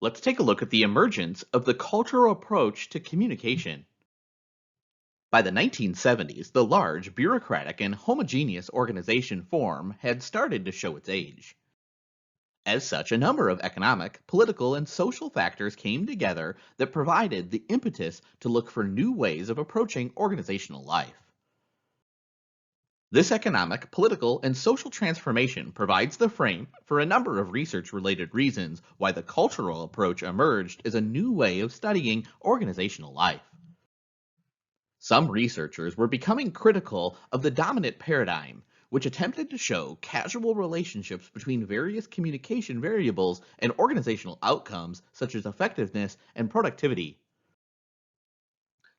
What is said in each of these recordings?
let's take a look at the emergence of the cultural approach to communication. By the 1970s, the large, bureaucratic, and homogeneous organization form had started to show its age. As such, a number of economic, political, and social factors came together that provided the impetus to look for new ways of approaching organizational life. This economic, political, and social transformation provides the frame for a number of research related reasons why the cultural approach emerged as a new way of studying organizational life. Some researchers were becoming critical of the dominant paradigm, which attempted to show causal relationships between various communication variables and organizational outcomes such as effectiveness and productivity.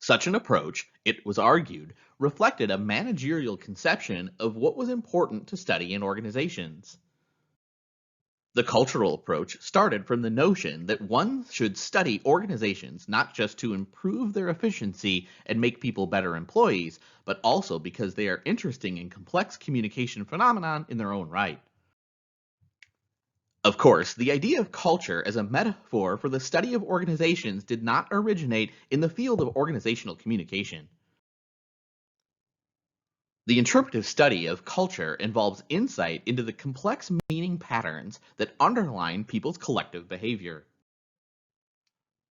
Such an approach, it was argued, reflected a managerial conception of what was important to study in organizations. The cultural approach started from the notion that one should study organizations not just to improve their efficiency and make people better employees, but also because they are interesting and complex communication phenomenon in their own right. Of course, the idea of culture as a metaphor for the study of organizations did not originate in the field of organizational communication. The interpretive study of culture involves insight into the complex meaning patterns that underline people's collective behavior.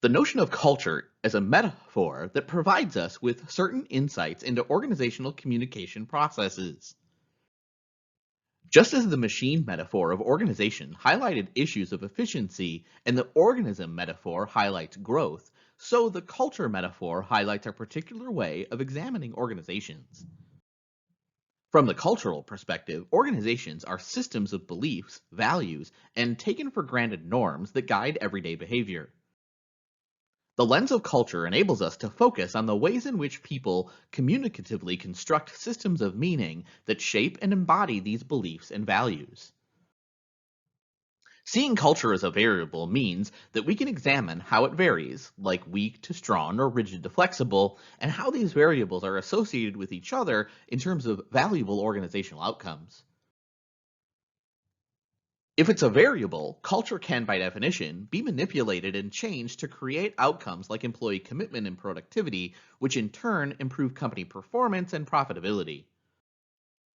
The notion of culture as a metaphor that provides us with certain insights into organizational communication processes. Just as the machine metaphor of organization highlighted issues of efficiency and the organism metaphor highlights growth, so the culture metaphor highlights a particular way of examining organizations. From the cultural perspective, organizations are systems of beliefs, values, and taken for granted norms that guide everyday behavior. The lens of culture enables us to focus on the ways in which people communicatively construct systems of meaning that shape and embody these beliefs and values. Seeing culture as a variable means that we can examine how it varies, like weak to strong or rigid to flexible, and how these variables are associated with each other in terms of valuable organizational outcomes. If it's a variable, culture can, by definition, be manipulated and changed to create outcomes like employee commitment and productivity, which in turn improve company performance and profitability.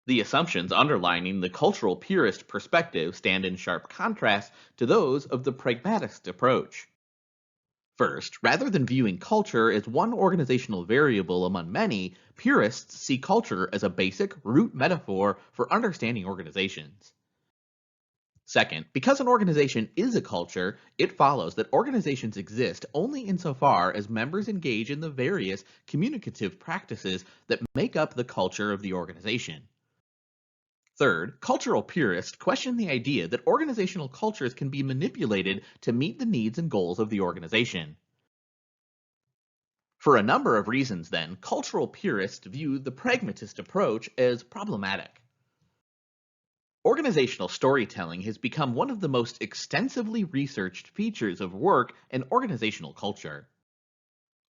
The assumptions underlining the cultural purist perspective stand in sharp contrast to those of the pragmatist approach. First, rather than viewing culture as one organizational variable among many, purists see culture as a basic, root metaphor for understanding organizations. Second, because an organization is a culture, it follows that organizations exist only insofar as members engage in the various communicative practices that make up the culture of the organization. Third, cultural purists question the idea that organizational cultures can be manipulated to meet the needs and goals of the organization. For a number of reasons, then, cultural purists view the pragmatist approach as problematic. Organizational storytelling has become one of the most extensively researched features of work and organizational culture.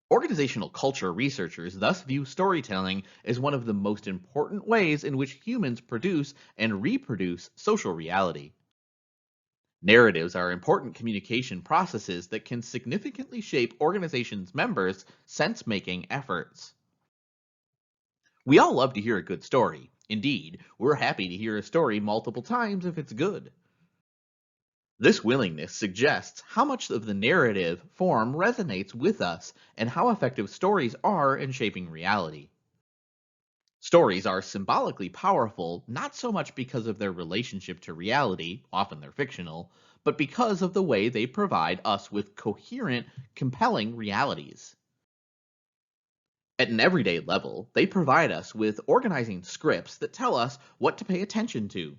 Organizational culture researchers thus view storytelling as one of the most important ways in which humans produce and reproduce social reality. Narratives are important communication processes that can significantly shape organizations' members' sense-making efforts. We all love to hear a good story. Indeed, we're happy to hear a story multiple times if it's good. This willingness suggests how much of the narrative form resonates with us and how effective stories are in shaping reality. Stories are symbolically powerful not so much because of their relationship to reality, often they're fictional, but because of the way they provide us with coherent, compelling realities. At an everyday level, they provide us with organizing scripts that tell us what to pay attention to,